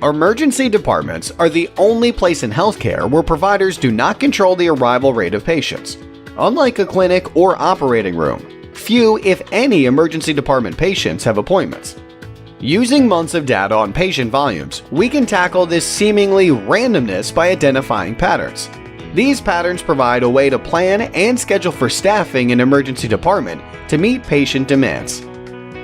Emergency departments are the only place in healthcare where providers do not control the arrival rate of patients. Unlike a clinic or operating room, few, if any, emergency department patients have appointments. Using months of data on patient volumes, we can tackle this seemingly randomness by identifying patterns. These patterns provide a way to plan and schedule for staffing an emergency department to meet patient demands.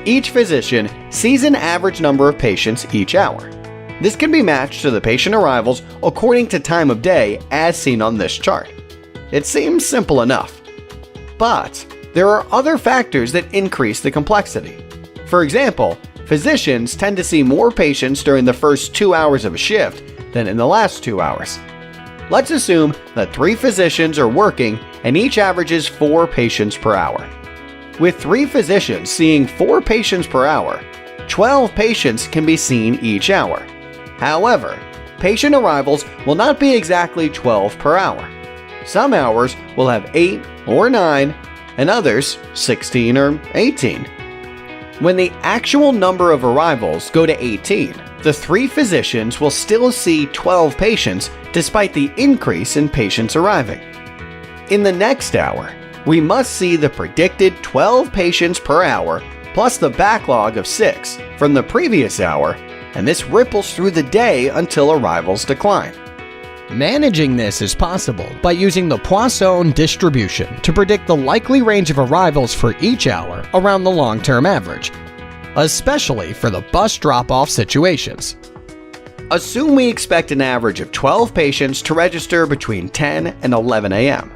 Each physician sees an average number of patients each hour. This can be matched to the patient arrivals according to time of day as seen on this chart. It seems simple enough. But there are other factors that increase the complexity. For example, physicians tend to see more patients during the first 2 hours of a shift than in the last 2 hours. Let's assume that 3 physicians are working and each averages 4 patients per hour. With 3 physicians seeing 4 patients per hour, 12 patients can be seen each hour. However, patient arrivals will not be exactly 12 per hour. Some hours will have 8 or 9, and others 16 or 18. When the actual number of arrivals go to 18, the 3 physicians will still see 12 patients despite the increase in patients arriving. In the next hour, we must see the predicted 12 patients per hour plus the backlog of 6 from the previous hour, and this ripples through the day until arrivals decline. Managing this is possible by using the Poisson distribution to predict the likely range of arrivals for each hour around the long-term average, especially for the bus drop-off situations. Assume we expect an average of 12 patients to register between 10 and 11 a.m.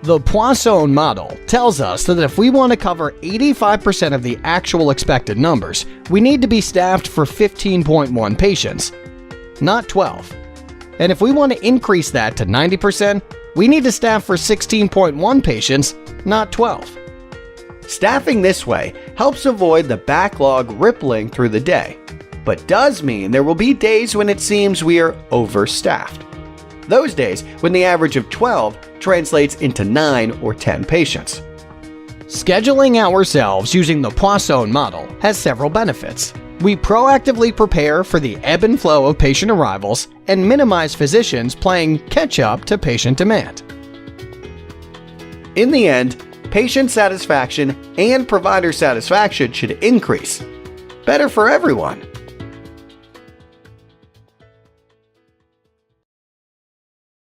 The Poisson model tells us that if we want to cover 85% of the actual expected numbers, we need to be staffed for 15.1 patients, not 12. And if we want to increase that to 90%, we need to staff for 16.1 patients, not 12. Staffing this way helps avoid the backlog rippling through the day, but does mean there will be days when it seems we are overstaffed. Those days when the average of 12 translates into 9 or 10 patients. Scheduling ourselves using the Poisson model has several benefits. We proactively prepare for the ebb and flow of patient arrivals and minimize physicians playing catch-up to patient demand. In the end, patient satisfaction and provider satisfaction should increase. Better for everyone.